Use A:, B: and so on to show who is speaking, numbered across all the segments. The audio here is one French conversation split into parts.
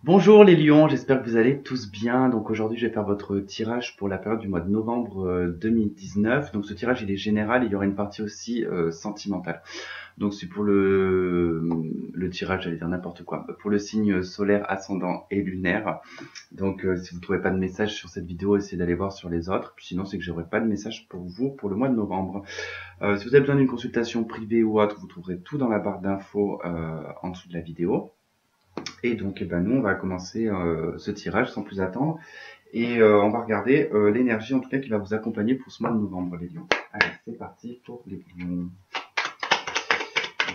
A: Bonjour les lions, j'espère que vous allez tous bien. Donc aujourd'hui je vais faire votre tirage pour la période du mois de novembre 2019. Donc ce tirage il est général et il y aura une partie aussi sentimentale. Donc c'est pour le tirage, j'allais dire n'importe quoi, pour le signe solaire, ascendant et lunaire. Donc si vous ne trouvez pas de message sur cette vidéo, essayez d'aller voir sur les autres. Puis sinon c'est que j'aurai pas de message pour vous pour le mois de novembre. Si vous avez besoin d'une consultation privée ou autre, vous trouverez tout dans la barre d'infos en dessous de la vidéo. Et donc, nous, on va commencer ce tirage sans plus attendre. Et on va regarder l'énergie, en tout cas, qui va vous accompagner pour ce mois de novembre, les lions. Allez, c'est parti pour les lions.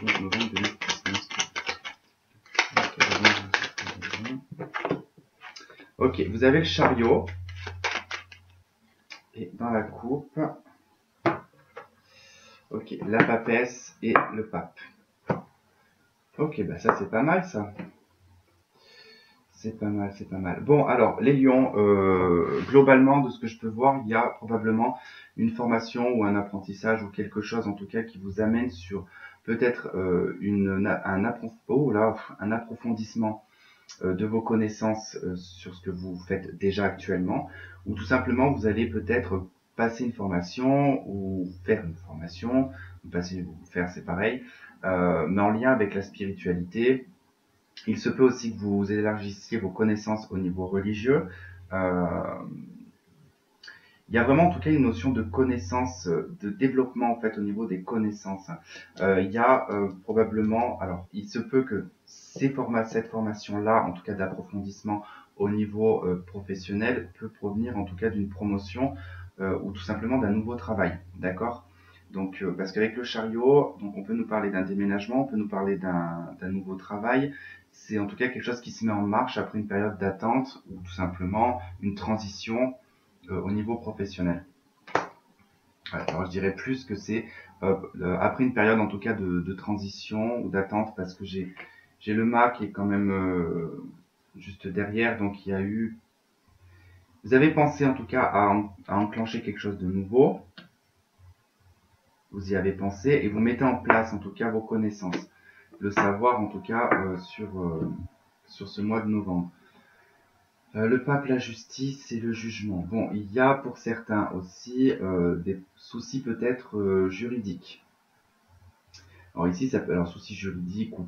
A: Novembre 2019. Ok, vous avez le chariot. Et dans la coupe, ok, la papesse et le pape. Ok, bah ça c'est pas mal ça. C'est pas mal, c'est pas mal. Bon, alors, les lions, globalement, de ce que je peux voir, il y a probablement une formation ou un apprentissage ou quelque chose, en tout cas, qui vous amène sur peut-être un approfondissement de vos connaissances sur ce que vous faites déjà actuellement, ou tout simplement, vous allez peut-être passer une formation ou faire une formation, passer ou faire, c'est pareil, mais en lien avec la spiritualité. Il se peut aussi que vous élargissiez vos connaissances au niveau religieux. Euh, il y a vraiment en tout cas une notion de connaissance, de développement en fait au niveau des connaissances. Il y a probablement, alors il se peut que cette formation-là, en tout cas d'approfondissement au niveau professionnel, peut provenir en tout cas d'une promotion ou tout simplement d'un nouveau travail, d'accord? Donc, parce qu'avec le chariot, donc on peut nous parler d'un déménagement, on peut nous parler d'un nouveau travail. C'est en tout cas quelque chose qui se met en marche après une période d'attente ou tout simplement une transition au niveau professionnel. Alors je dirais plus que c'est après une période en tout cas de transition ou d'attente parce que j'ai le mât qui est quand même juste derrière, donc il y a eu. Vous avez pensé en tout cas à enclencher quelque chose de nouveau. Vous y avez pensé et vous mettez en place en tout cas vos connaissances, le savoir en tout cas sur ce mois de novembre. Le pape, la justice et le jugement. Bon, il y a pour certains aussi des soucis peut-être juridiques. Alors ici, ça peut alors soucis juridiques ou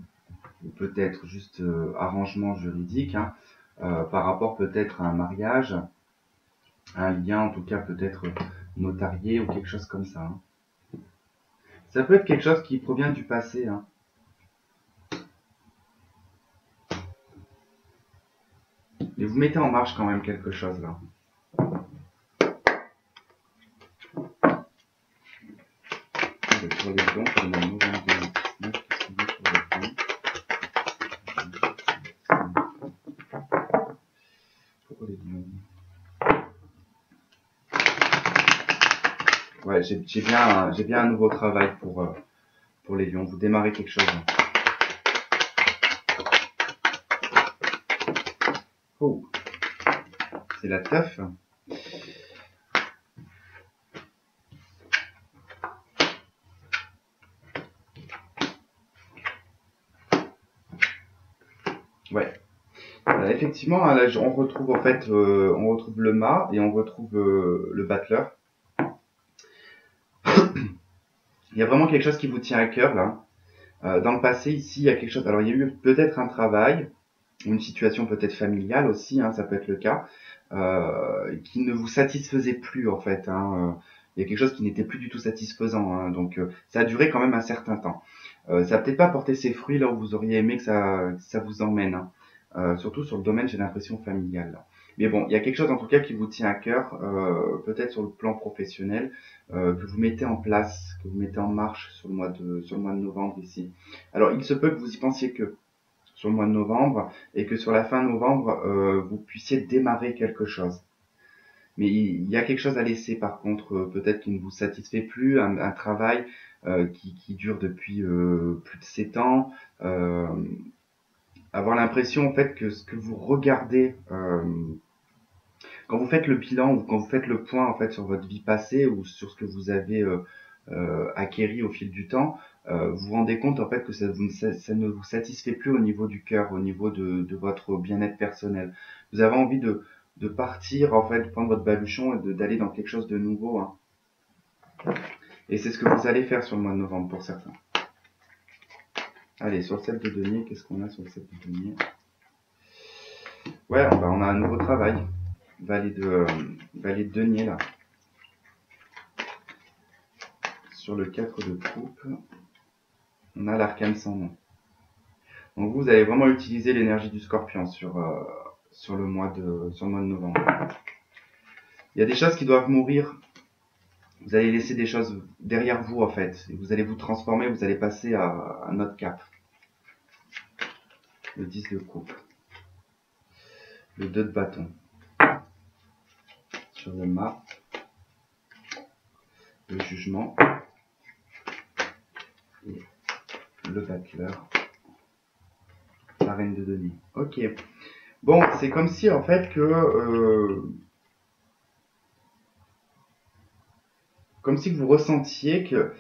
A: peut-être juste arrangement juridique, hein, par rapport peut-être à un mariage, un lien en tout cas peut-être notarié ou quelque chose comme ça. Hein. Ça peut être quelque chose qui provient du passé. Hein. Mais vous mettez en marche quand même quelque chose là. Pour les dons, pour le novembre 2019, qu'est-ce qu'on veut pour les dons pour les dons. Ouais, j'ai bien un nouveau travail pour les lions. Vous démarrez quelque chose. Oh, c'est la teuf. Ouais. Effectivement, hein, là, on retrouve en fait, on retrouve le mât et on retrouve le battleur. Il y a vraiment quelque chose qui vous tient à cœur là. Dans le passé, ici, il y a quelque chose. Alors, il y a eu peut-être un travail, une situation peut-être familiale aussi, hein, ça peut être le cas, qui ne vous satisfaisait plus en fait. Hein, il y a quelque chose qui n'était plus du tout satisfaisant. Hein, donc, ça a duré quand même un certain temps. Ça n'a peut-être pas porté ses fruits là où vous auriez aimé que ça vous emmène. Hein. Surtout sur le domaine, j'ai l'impression familial. Là. Mais bon, il y a quelque chose en tout cas qui vous tient à cœur, peut-être sur le plan professionnel, que vous mettez en place, que vous mettez en marche sur le mois de novembre ici. Alors, il se peut que vous y pensiez que sur le mois de novembre et que sur la fin novembre, vous puissiez démarrer quelque chose. Mais il y a quelque chose à laisser par contre, peut-être qui ne vous satisfait plus, un travail qui dure depuis plus de 7 ans. Euh, avoir l'impression en fait que ce que vous regardez quand vous faites le bilan ou quand vous faites le point en fait sur votre vie passée ou sur ce que vous avez acquéri au fil du temps, vous vous rendez compte en fait que ça ne vous satisfait plus au niveau du cœur, au niveau de votre bien-être personnel. Vous avez envie de partir, en fait, de prendre votre baluchon et d'aller dans quelque chose de nouveau, hein. Et c'est ce que vous allez faire sur le mois de novembre pour certains. Allez, sur le 7 de denier, qu'est-ce qu'on a sur le 7 de denier? Ouais, on a un nouveau travail. Valet de denier, là. Sur le 4 de coupe, on a l'arcane sans nom. Donc vous allez vraiment utiliser l'énergie du scorpion sur le mois de novembre. Il y a des choses qui doivent mourir. Vous allez laisser des choses derrière vous, en fait. Et vous allez vous transformer, vous allez passer à un autre cap. Le 10 de coupe. Le 2 de bâton. Sur le mât. Le jugement. Et le battleur. La reine de denier. Ok. Bon, c'est comme si, en fait, comme si vous ressentiez que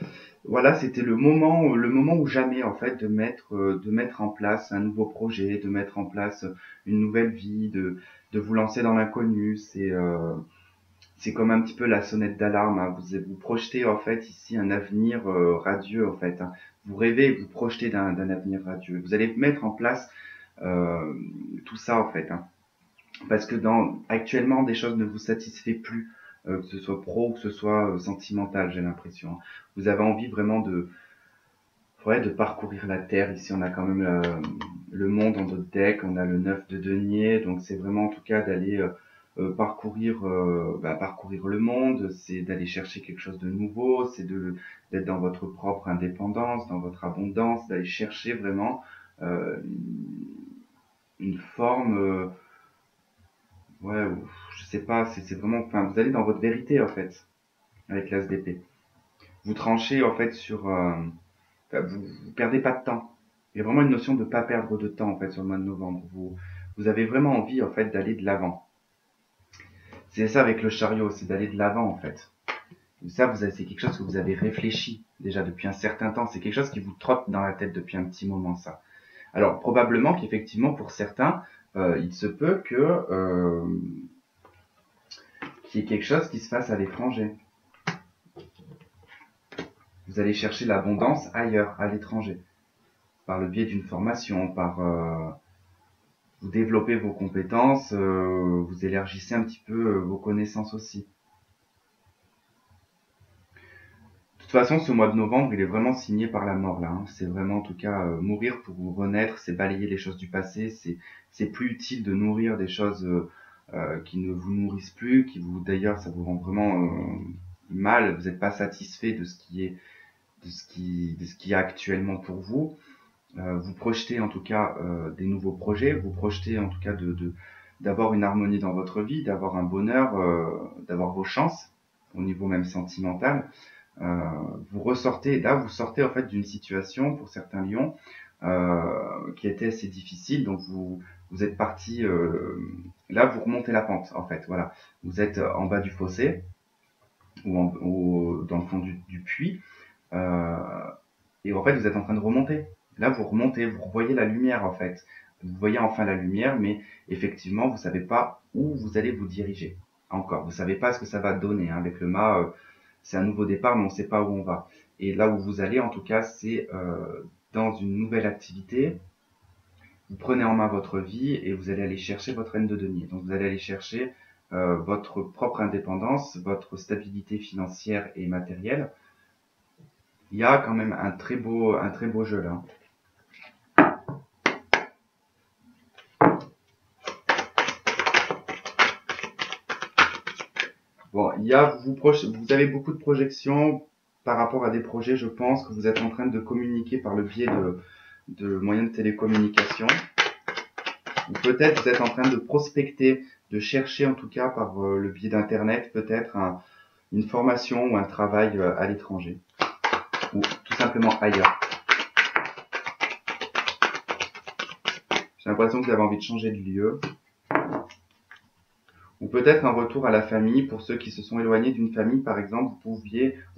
A: voilà, c'était le moment ou jamais en fait de mettre en place un nouveau projet, de mettre en place une nouvelle vie, de vous lancer dans l'inconnu. C'est comme un petit peu la sonnette d'alarme, hein. Vous projetez en fait ici un avenir radieux en fait, hein. Vous rêvez, vous projetez d'un avenir radieux. Vous allez mettre en place tout ça en fait, hein. Parce que actuellement des choses ne vous satisfait plus, que ce soit pro ou que ce soit sentimental, j'ai l'impression, hein. Vous avez envie vraiment de parcourir la terre. Ici on a quand même le monde en notre deck, on a le 9 de denier, donc c'est vraiment en tout cas d'aller parcourir le monde, c'est d'aller chercher quelque chose de nouveau, c'est d'être dans votre propre indépendance, dans votre abondance, d'aller chercher vraiment euh, une forme ouais, je sais pas, c'est vraiment, enfin, vous allez dans votre vérité, en fait, avec l'as d'épée. Vous tranchez, en fait, enfin, vous perdez pas de temps. Il y a vraiment une notion de pas perdre de temps, en fait, sur le mois de novembre. Vous avez vraiment envie, en fait, d'aller de l'avant. C'est ça avec le chariot, c'est d'aller de l'avant, en fait. Et ça, c'est quelque chose que vous avez réfléchi, déjà, depuis un certain temps. C'est quelque chose qui vous trotte dans la tête depuis un petit moment, ça. Alors, probablement qu'effectivement, pour certains, il se peut qu'il y ait quelque chose qui se fasse à l'étranger. Vous allez chercher l'abondance ailleurs, à l'étranger, par le biais d'une formation, vous développez vos compétences, vous élargissez un petit peu vos connaissances aussi. De toute façon, ce mois de novembre, il est vraiment signé par la mort là, hein. C'est vraiment en tout cas mourir pour vous renaître, c'est balayer les choses du passé, c'est plus utile de nourrir des choses qui ne vous nourrissent plus, d'ailleurs ça vous rend vraiment mal, vous n'êtes pas satisfait de ce qui est de ce qui est actuellement pour vous. Vous projetez en tout cas des nouveaux projets, vous projetez en tout cas d'avoir une harmonie dans votre vie, d'avoir un bonheur, d'avoir vos chances au niveau même sentimental. Vous sortez en fait d'une situation pour certains lions qui était assez difficile, donc vous êtes parti, là vous remontez la pente en fait, voilà. Vous êtes en bas du fossé ou dans le fond du puits, euh, et en fait vous êtes en train de remonter. Là vous remontez, vous revoyez la lumière en fait. Vous voyez enfin la lumière, mais effectivement vous savez pas où vous allez vous diriger. Encore, vous savez pas ce que ça va donner, hein. Avec le mât, c'est un nouveau départ, mais on sait pas où on va. Et là où vous allez, en tout cas, c'est dans une nouvelle activité. Vous prenez en main votre vie et vous allez aller chercher votre reine de denier. Donc vous allez aller chercher votre propre indépendance, votre stabilité financière et matérielle. Il y a quand même un très beau jeu là. Bon, vous avez beaucoup de projections par rapport à des projets, je pense, que vous êtes en train de communiquer par le biais de moyens de télécommunication. Ou peut-être vous êtes en train de prospecter, de chercher en tout cas par le biais d'internet peut-être une formation ou un travail à l'étranger. Ou tout simplement ailleurs. J'ai l'impression que vous avez envie de changer de lieu. Ou peut-être un retour à la famille pour ceux qui se sont éloignés d'une famille, par exemple, vous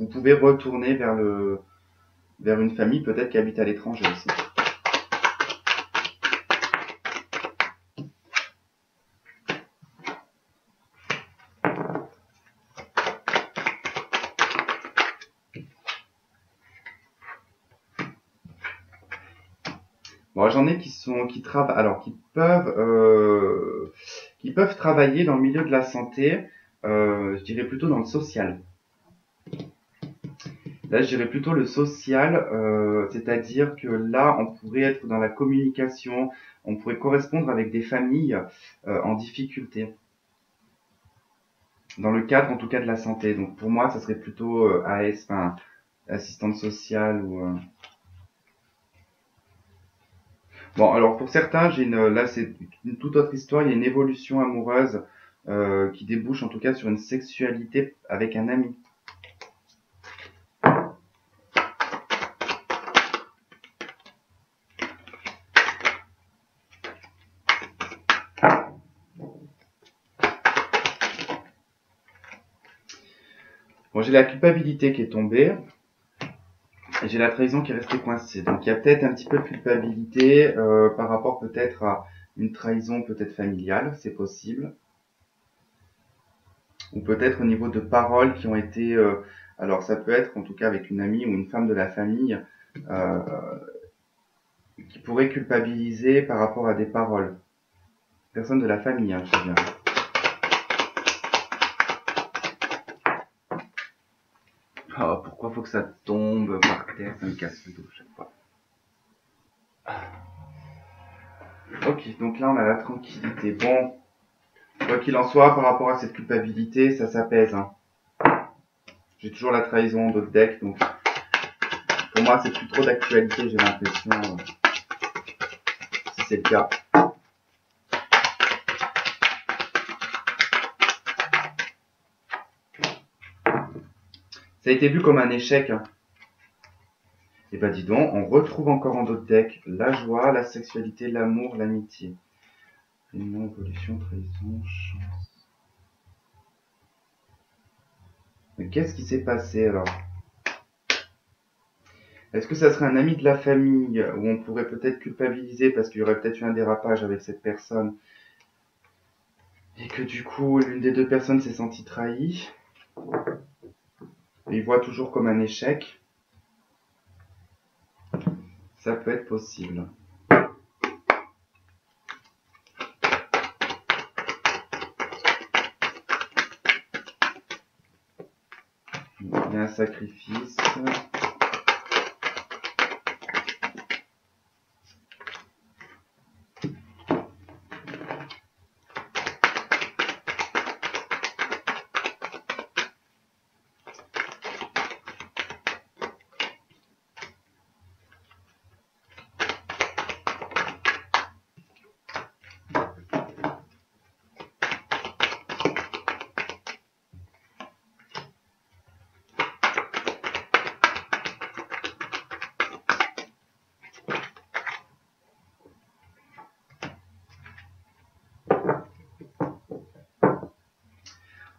A: pouvez retourner vers une famille peut-être qui habite à l'étranger aussi. Bon, j'en ai qui travaillent, alors qui peuvent travailler dans le milieu de la santé, je dirais plutôt dans le social. Là, je dirais plutôt le social, c'est-à-dire que là, on pourrait être dans la communication, on pourrait correspondre avec des familles en difficulté, dans le cadre en tout cas de la santé. Donc pour moi, ça serait plutôt AS, enfin, assistante sociale ou. Bon, alors pour certains, là c'est une toute autre histoire. Il y a une évolution amoureuse qui débouche en tout cas sur une sexualité avec un ami. Bon, j'ai la culpabilité qui est tombée. Et j'ai la trahison qui est restée coincée. Donc il y a peut-être un petit peu de culpabilité par rapport peut-être à une trahison peut-être familiale, c'est possible. Ou peut-être au niveau de paroles qui ont été... alors ça peut être en tout cas avec une amie ou une femme de la famille euh, qui pourrait culpabiliser par rapport à des paroles. Personne de la famille, hein, je dis bien. Oh, pourquoi faut que ça tombe par terre? Ça me casse le dos chaque fois. Ok, donc là on a la tranquillité. Bon, quoi qu'il en soit, par rapport à cette culpabilité, ça s'apaise. Hein. J'ai toujours la trahison d'autres decks, donc pour moi c'est plus trop d'actualité, j'ai l'impression, si c'est le cas. Ça a été vu comme un échec. Hein. Et bah dis donc, on retrouve encore en d'autres decks la joie, la sexualité, l'amour, l'amitié. Union, évolution, trahison, chance. Mais qu'est-ce qui s'est passé alors? Est-ce que ça serait un ami de la famille où on pourrait peut-être culpabiliser parce qu'il y aurait peut-être eu un dérapage avec cette personne et que du coup l'une des deux personnes s'est sentie trahie et il voit toujours comme un échec? Ça peut être possible. Il y a un sacrifice.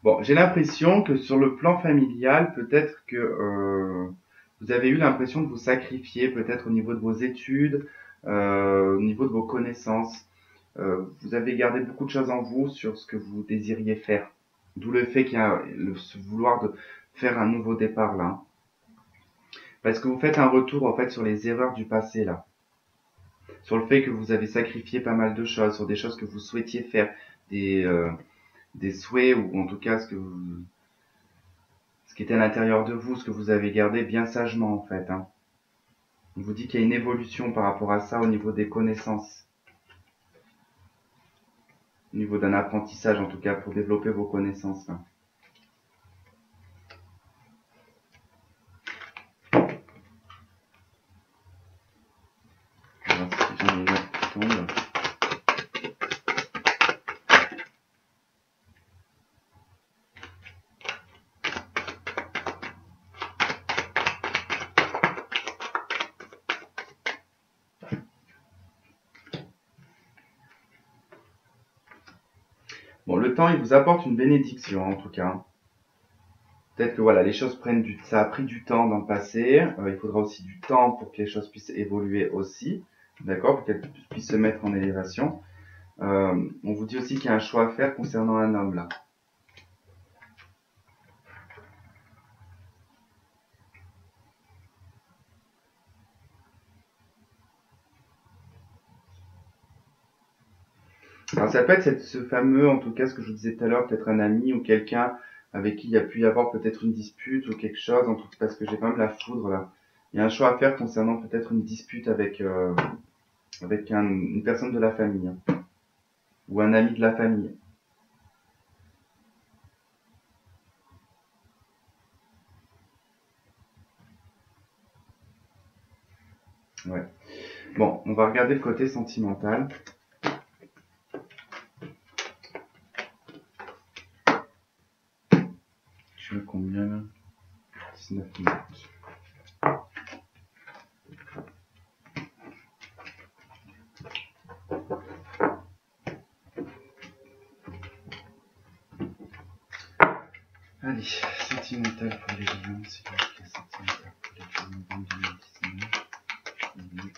A: Bon, j'ai l'impression que sur le plan familial, peut-être que vous avez eu l'impression de vous sacrifier, peut-être au niveau de vos études, au niveau de vos connaissances. Vous avez gardé beaucoup de choses en vous sur ce que vous désiriez faire. D'où le fait qu'il y a ce vouloir de faire un nouveau départ là. Parce que vous faites un retour en fait sur les erreurs du passé là. Sur le fait que vous avez sacrifié pas mal de choses, sur des choses que vous souhaitiez faire, des, euh, des souhaits ou en tout cas ce qui était à l'intérieur de vous, ce que vous avez gardé bien sagement en fait. Hein. On vous dit qu'il y a une évolution par rapport à ça au niveau des connaissances, au niveau d'un apprentissage en tout cas pour développer vos connaissances. Là. On va voir si j'en ai une autre qui tombe. Bon, le temps, il vous apporte une bénédiction en tout cas. Peut-être que voilà, les choses ça a pris du temps dans le passé. Il faudra aussi du temps pour que les choses puissent évoluer aussi, d'accord, pour qu'elles puissent se mettre en élévation. On vous dit aussi qu'il y a un choix à faire concernant un homme là. Alors ça peut être ce fameux, en tout cas ce que je vous disais tout à l'heure, peut-être un ami ou quelqu'un avec qui il y a pu y avoir peut-être une dispute ou quelque chose, en tout cas parce que j'ai quand même la foudre là. Il y a un choix à faire concernant peut-être une dispute avec, une personne de la famille, hein, ou un ami de la famille. Ouais. Bon, on va regarder le côté sentimental. Je veux combien? 19 minutes. Allez, sentimental pour les lions, c'est le sentimental pour les lions, 2019.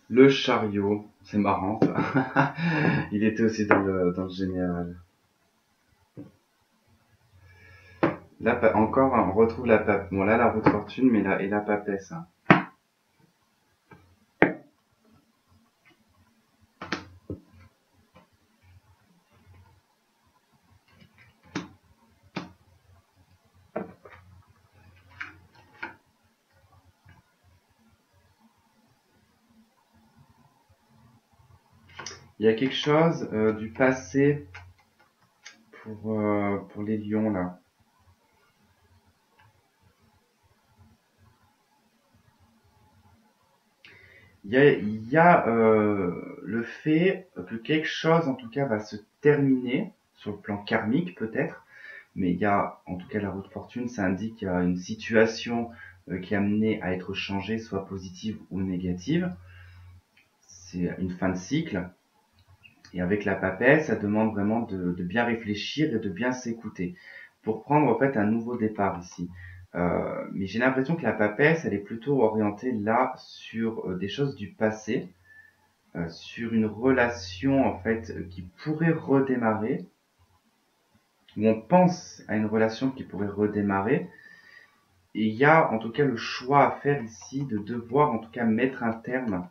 A: Le chariot, c'est marrant ça. Il était aussi dans le général. Là, encore, on retrouve la pape. Bon, là, la roue de fortune, mais là, et la papesse. Hein. Il y a quelque chose du passé pour les lions, là. Il y a le fait que quelque chose, en tout cas, va se terminer, sur le plan karmique peut-être, mais il y a, en tout cas, la roue de fortune, ça indique qu'il y a une situation qui est amenée à être changée, soit positive ou négative. C'est une fin de cycle. Et avec la papesse, ça demande vraiment de bien réfléchir et de bien s'écouter pour prendre en fait un nouveau départ ici. Mais j'ai l'impression que la papesse, elle est plutôt orientée là sur des choses du passé, sur une relation en fait qui pourrait redémarrer, où on pense à une relation qui pourrait redémarrer. Et il y a en tout cas le choix à faire ici de devoir en tout cas mettre un terme,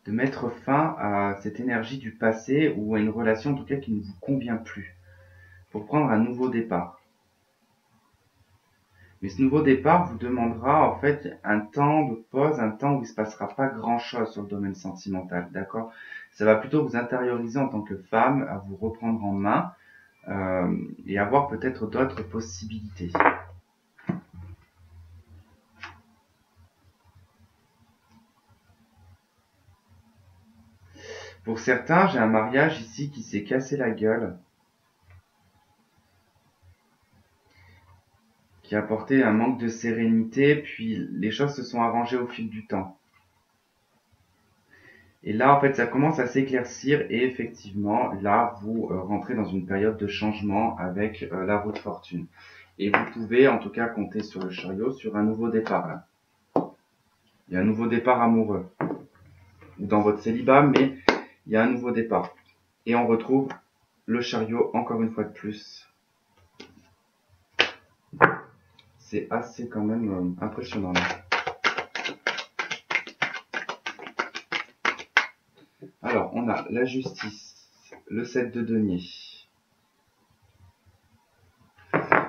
A: de mettre fin à cette énergie du passé ou à une relation en tout cas qui ne vous convient plus, pour prendre un nouveau départ. Mais ce nouveau départ vous demandera en fait un temps de pause, un temps où il ne se passera pas grand chose sur le domaine sentimental, d'accord? Ça va plutôt vous intérioriser en tant que femme, à vous reprendre en main et avoir peut-être d'autres possibilités. Pour certains, j'ai un mariage ici qui s'est cassé la gueule, qui a apporté un manque de sérénité, puis les choses se sont arrangées au fil du temps. Et là, en fait, ça commence à s'éclaircir et effectivement, là, vous rentrez dans une période de changement avec la roue de fortune. Et vous pouvez, en tout cas, compter sur le chariot, sur un nouveau départ, là. Il y a un nouveau départ amoureux. Ou dans votre célibat, mais il y a un nouveau départ. Et on retrouve le chariot, encore une fois de plus. C'est assez quand même impressionnant, là. Alors, on a la justice, le 7 de denier.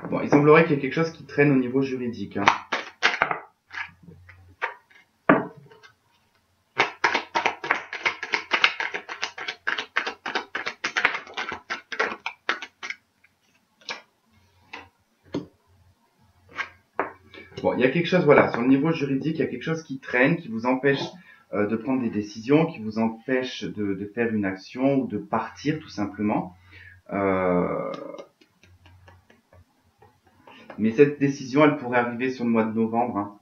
A: Bon, il semblerait qu'il y ait quelque chose qui traîne au niveau juridique. Hein. Bon, il y a quelque chose, voilà, sur le niveau juridique, il y a quelque chose qui traîne, qui vous empêche de prendre des décisions, qui vous empêche de faire une action ou de partir tout simplement. Euh, mais cette décision, elle pourrait arriver sur le mois de novembre. Hein.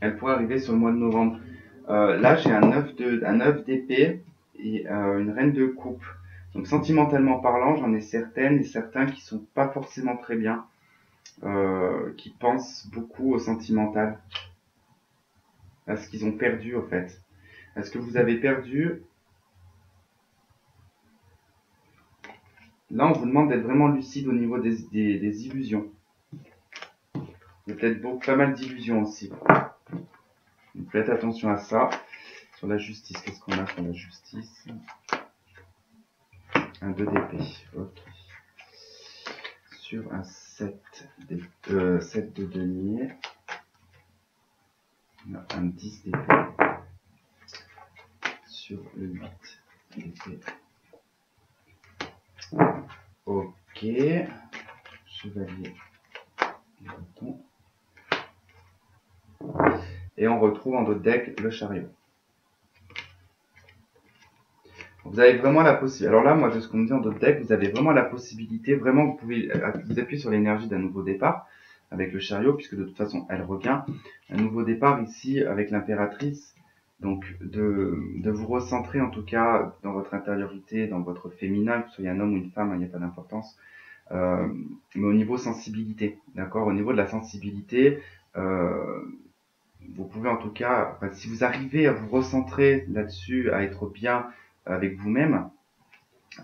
A: Elle pourrait arriver sur le mois de novembre. Là, j'ai un 9 d'épée et une reine de coupe. Donc, sentimentalement parlant, j'en ai certaines et certains qui sont pas forcément très bien, qui pensent beaucoup au sentimental, à ce qu'ils ont perdu, au fait. À ce que vous avez perdu. Là, on vous demande d'être vraiment lucide au niveau des illusions. Il y a peut-être pas mal d'illusions aussi. Donc, faites attention à ça. Sur la justice, qu'est-ce qu'on a sur la justice? Un 2 d'épée. Ok. Sur un 7 de denier. On a un 10 d'épée. Sur le 8 d'épée. Ok. Chevalier. Bâton. Et on retrouve en d'autres deck le chariot. Vous avez vraiment la possibilité. Alors là, moi, de ce qu'on me dit en d'autres decks, vous avez vraiment la possibilité, vraiment, vous pouvez vous appuyer sur l'énergie d'un nouveau départ avec le chariot, puisque de toute façon, elle revient. Un nouveau départ ici avec l'impératrice. Donc, de vous recentrer en tout cas dans votre intériorité, dans votre féminin, que ce soit un homme ou une femme, il n'y a pas d'importance. Mais au niveau sensibilité, d'accord? Au niveau de la sensibilité, vous pouvez en tout cas, enfin, si vous arrivez à vous recentrer là-dessus, à être bien avec vous-même,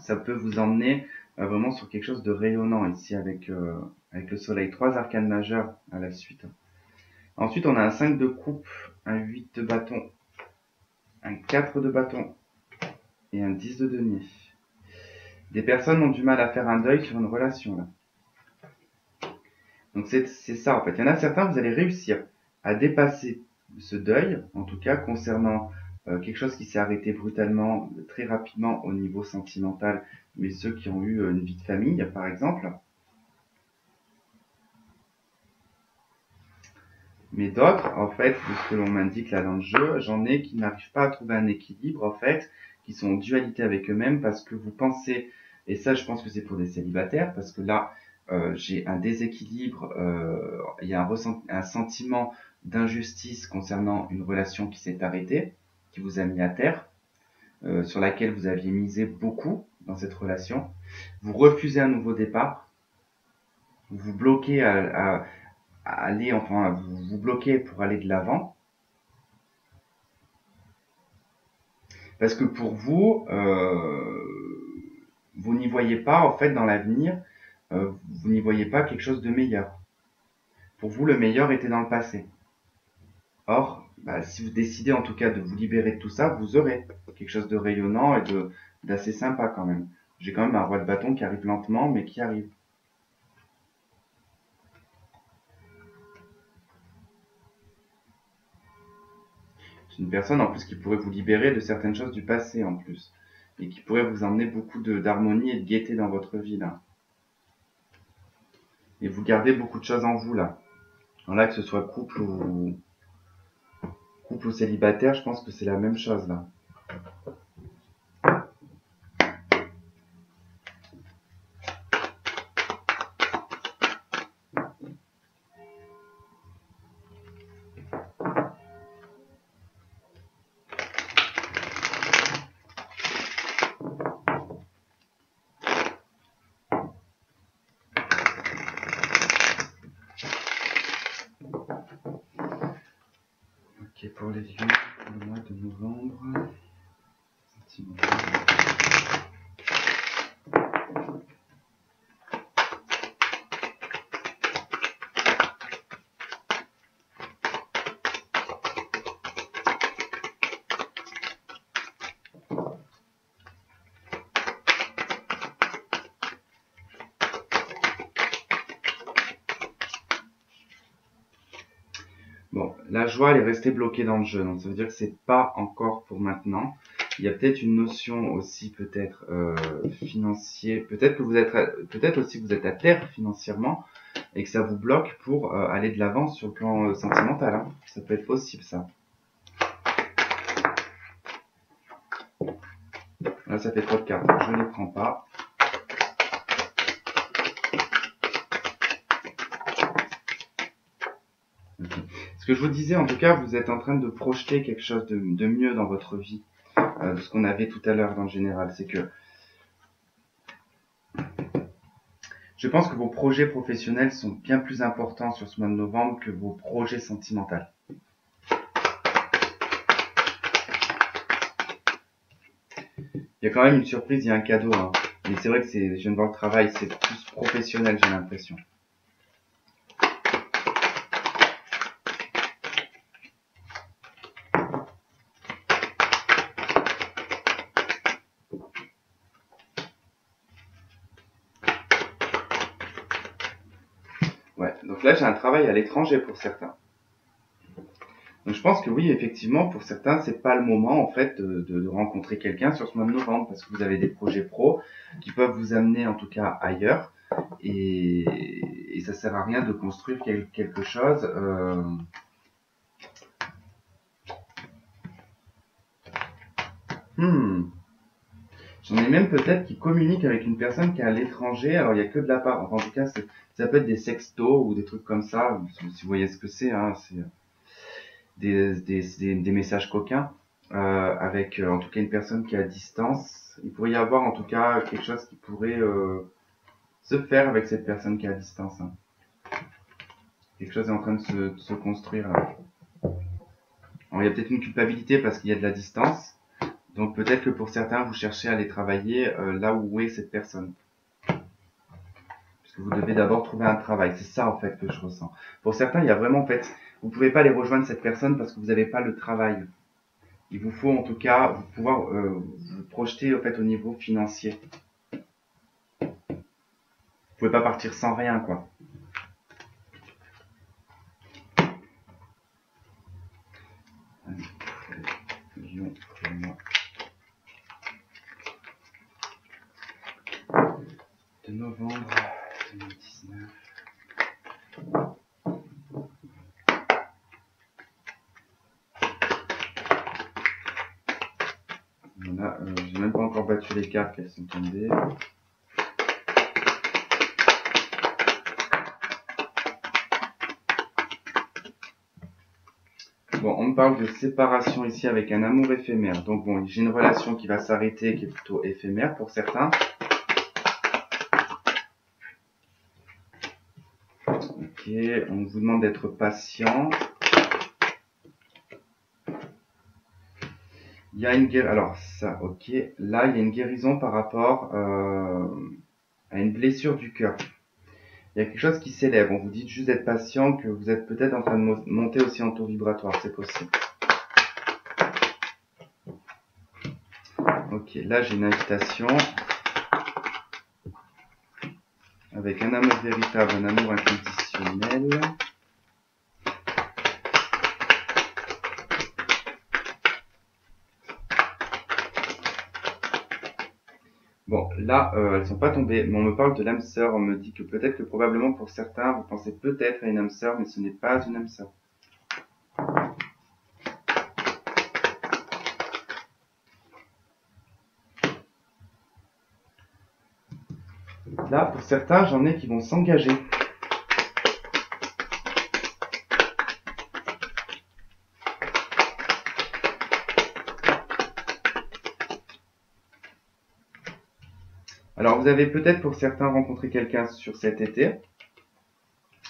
A: ça peut vous emmener vraiment sur quelque chose de rayonnant ici avec le soleil. 3 arcanes majeures à la suite. Ensuite, on a un 5 de coupe, un 8 de bâton, un 4 de bâton et un 10 de denier. Des personnes ont du mal à faire un deuil sur une relation là. Donc c'est ça en fait. Il y en a certains, vous allez réussir à dépasser ce deuil, en tout cas concernant quelque chose qui s'est arrêté brutalement, très rapidement au niveau sentimental, mais ceux qui ont eu une vie de famille par exemple. Mais d'autres, en fait, de ce que l'on m'indique là dans le jeu, j'en ai qui n'arrivent pas à trouver un équilibre, en fait, qui sont en dualité avec eux-mêmes parce que vous pensez, et ça je pense que c'est pour des célibataires, parce que là, j'ai un déséquilibre, il y a un sentiment d'injustice concernant une relation qui s'est arrêtée, qui vous a mis à terre, sur laquelle vous aviez misé beaucoup dans cette relation. Vous refusez un nouveau départ, vous vous bloquez à aller, enfin, vous bloquez pour aller de l'avant. Parce que pour vous, vous n'y voyez pas, en fait, dans l'avenir, vous n'y voyez pas quelque chose de meilleur. Pour vous, le meilleur était dans le passé. Or, bah, si vous décidez en tout cas de vous libérer de tout ça, vous aurez quelque chose de rayonnant et d'assez sympa quand même. J'ai quand même un roi de bâton qui arrive lentement, mais qui arrive. C'est une personne en plus qui pourrait vous libérer de certaines choses du passé en plus. Et qui pourrait vous emmener beaucoup d'harmonie et de gaieté dans votre vie là. Et vous gardez beaucoup de choses en vous là. Alors là, que ce soit couple ou célibataire, je pense que c'est la même chose là. Ok, pour les lieux, pour le mois de novembre. Bon, la joie, elle est restée bloquée dans le jeu, donc ça veut dire que c'est pas encore pour maintenant. Il y a peut-être une notion aussi, peut-être financier, peut-être aussi que vous êtes à terre financièrement, et que ça vous bloque pour aller de l'avant sur le plan sentimental. Hein. Ça peut être possible, ça. Là, ça fait trop de cartes. Je ne les prends pas. Okay. Ce que je vous disais, en tout cas, vous êtes en train de projeter quelque chose de mieux dans votre vie, de ce qu'on avait tout à l'heure dans le général. C'est que je pense que vos projets professionnels sont bien plus importants sur ce mois de novembre que vos projets sentimentaux. Il y a quand même une surprise, il y a un cadeau. Hein. Mais c'est vrai que je viens de voir le travail, c'est plus professionnel, j'ai l'impression. Ouais, donc là j'ai un travail à l'étranger pour certains. Donc je pense que oui, effectivement, pour certains, c'est pas le moment en fait de rencontrer quelqu'un sur ce mois de novembre parce que vous avez des projets pro qui peuvent vous amener en tout cas ailleurs et ça sert à rien de construire quelque chose. J'en ai même peut-être qui communiquent avec une personne qui est à l'étranger. Alors il y a que de la part. Enfin, en tout cas, ça peut être des sextos ou des trucs comme ça. Si vous voyez ce que c'est, hein, c'est des messages coquins avec en tout cas une personne qui est à distance. Il pourrait y avoir en tout cas quelque chose qui pourrait se faire avec cette personne qui est à distance. Hein. Quelque chose est en train de se construire là. Alors, il y a peut-être une culpabilité parce qu'il y a de la distance. Donc peut-être que pour certains, vous cherchez à aller travailler là où est cette personne. Parce que vous devez d'abord trouver un travail. C'est ça en fait que je ressens. Pour certains, il y a vraiment en fait, vous pouvez pas aller rejoindre cette personne parce que vous n'avez pas le travail. Il vous faut en tout cas pouvoir vous projeter en fait au niveau financier. Vous pouvez pas partir sans rien quoi. Lion, moi. De novembre 2019. Voilà, j'ai même pas encore battu les cartes qu'elles sont tombées. Bon, on me parle de séparation ici avec un amour éphémère. Donc bon, j'ai une relation qui va s'arrêter, qui est plutôt éphémère pour certains. Ok, on vous demande d'être patient. Il y a une guérison. Alors ça, ok. Là, il y a une guérison par rapport à une blessure du cœur. Il y a quelque chose qui s'élève. On vous dit juste d'être patient, que vous êtes peut-être en train de monter aussi en taux vibratoire. C'est possible. Ok, là j'ai une invitation. Avec un amour véritable, un amour inconditionnel. Bon, là, elles sont pas tombées, mais on me parle de l'âme sœur. On me dit que peut-être que probablement pour certains, vous pensez peut-être à une âme sœur, mais ce n'est pas une âme sœur. Là, pour certains, j'en ai qui vont s'engager. Alors, vous avez peut-être pour certains rencontré quelqu'un sur cet été.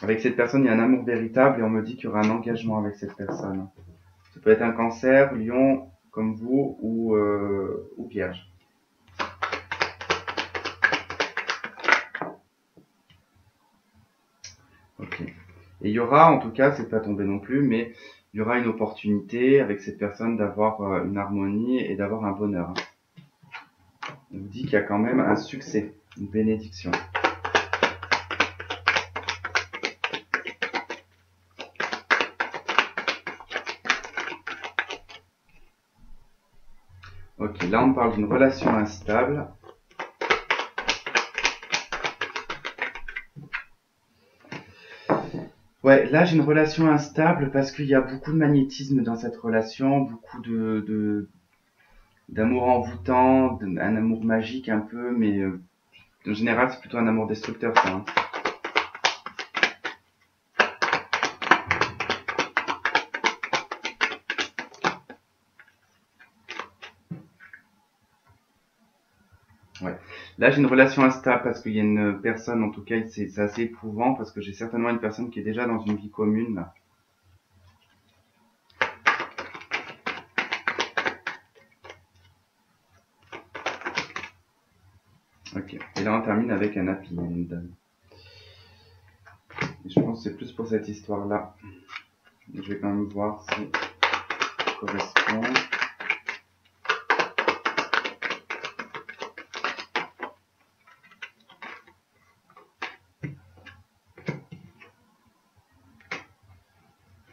A: Avec cette personne, il y a un amour véritable et on me dit qu'il y aura un engagement avec cette personne. Ça peut être un cancer, lion, comme vous, ou vierge. Ok. Et il y aura, en tout cas, c'est pas tombé non plus, mais il y aura une opportunité avec cette personne d'avoir une harmonie et d'avoir un bonheur. On vous dit qu'il y a quand même un succès, une bénédiction. Ok, là on parle d'une relation instable. Ouais, là j'ai une relation instable parce qu'il y a beaucoup de magnétisme dans cette relation, beaucoup d'amour envoûtant, un amour magique un peu, mais en général c'est plutôt un amour destructeur ça, hein. Ouais. Là, j'ai une relation instable parce qu'il y a une personne, en tout cas, c'est assez éprouvant parce que j'ai certainement une personne qui est déjà dans une vie commune, là. Ok. Et là, on termine avec un happy end. Et je pense que c'est plus pour cette histoire-là. Je vais quand même voir si ça correspond.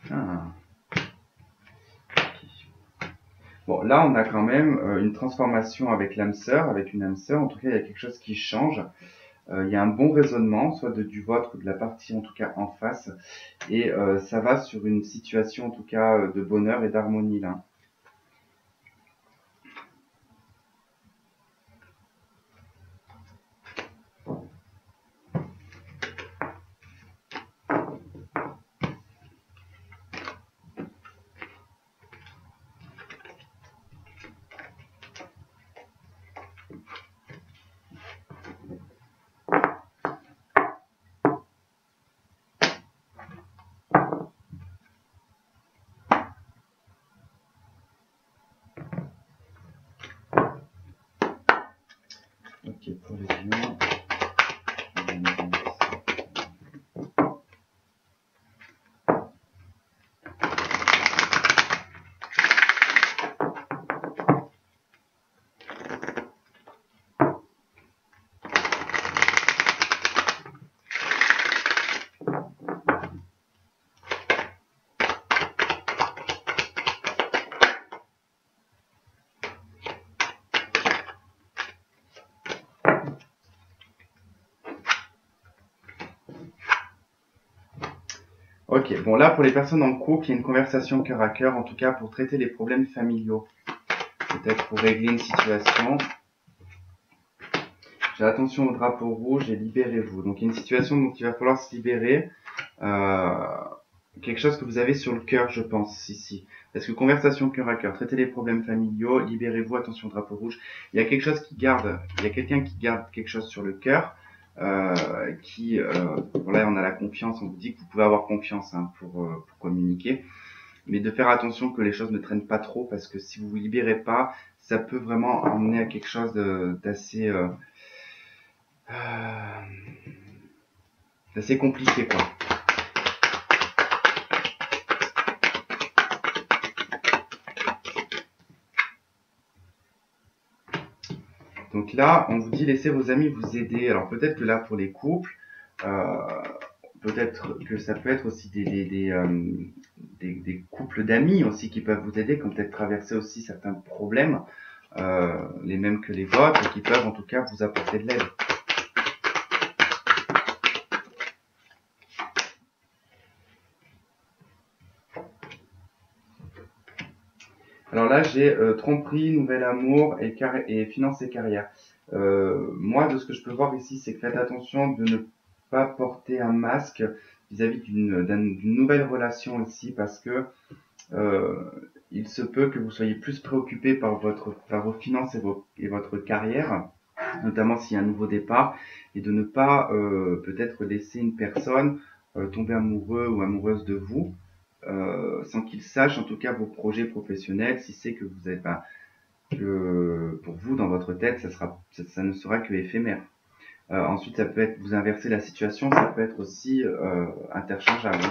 A: Ah. Bon, là, on a quand même une transformation avec l'âme sœur, avec une âme sœur. En tout cas, il y a quelque chose qui change. Il y a un bon raisonnement, soit du vôtre ou de la partie, en tout cas, en face. Et ça va sur une situation, en tout cas, de bonheur et d'harmonie, là. Ok, pour les lions. Ok, bon là pour les personnes en couple, il y a une conversation cœur à cœur, en tout cas pour traiter les problèmes familiaux, peut-être pour régler une situation. J'ai attention au drapeau rouge et libérez-vous. Donc il y a une situation dont il va falloir se libérer, euh, quelque chose que vous avez sur le cœur, je pense, ici. Parce que conversation cœur à cœur, traiter les problèmes familiaux, libérez-vous, attention au drapeau rouge. Il y a quelque chose qui garde, il y a quelqu'un qui garde quelque chose sur le cœur, bon là on a la confiance, on vous dit que vous pouvez avoir confiance hein, pour communiquer. Mais de faire attention que les choses ne traînent pas trop parce que si vous vous libérez pas, ça peut vraiment emmener à quelque chose d'assez d'assez compliqué quoi. Donc là, on vous dit laissez vos amis vous aider. Alors peut-être que là pour les couples, euh, peut-être que ça peut être aussi des couples d'amis aussi qui peuvent vous aider, qui ont peut-être traversé aussi certains problèmes, les mêmes que les vôtres, et qui peuvent en tout cas vous apporter de l'aide. Alors là, j'ai tromperie, nouvel amour et finance et carrière. Moi, de ce que je peux voir ici, c'est que faites attention de ne pas porter un masque vis-à-vis d'une nouvelle relation ici, parce que euh, il se peut que vous soyez plus préoccupé par vos finances et votre carrière, notamment s'il y a un nouveau départ, et de ne pas peut-être laisser une personne tomber amoureux ou amoureuse de vous, sans qu'il sache en tout cas vos projets professionnels, si c'est que vous avez pas que pour vous dans votre tête, ça ne sera que éphémère. Ensuite, ça peut être vous inverser la situation, ça peut être aussi interchangeable.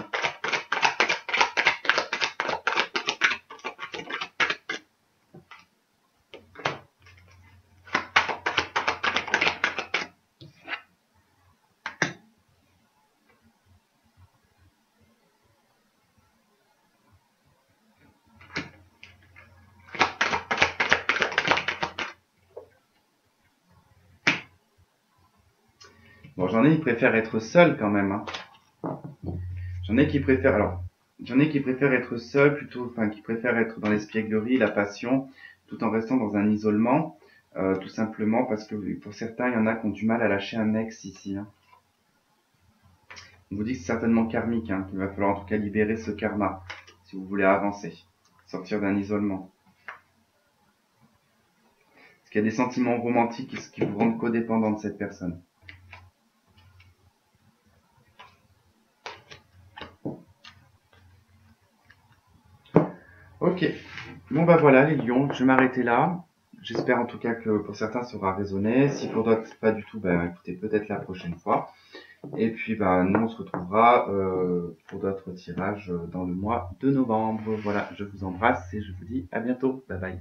A: Bon, j'en ai, ils préfèrent être seuls quand même, hein. J'en ai qui préfèrent, alors, j'en ai qui préfèrent être seul plutôt, enfin, qui préfèrent être dans l'espièglerie, la passion, tout en restant dans un isolement, tout simplement parce que pour certains, il y en a qui ont du mal à lâcher un ex ici, hein. On vous dit que c'est certainement karmique, hein, qu'il va falloir en tout cas libérer ce karma, si vous voulez avancer, sortir d'un isolement. Parce qu'il y a des sentiments romantiques qui vous rendent codépendant de cette personne. Ok, bon bah voilà les lions, je vais m'arrêter là. J'espère en tout cas que pour certains ça aura résonné. Si pour d'autres pas du tout, bah écoutez peut-être la prochaine fois. Et puis bah nous on se retrouvera pour d'autres tirages dans le mois de novembre. Voilà, je vous embrasse et je vous dis à bientôt. Bye bye.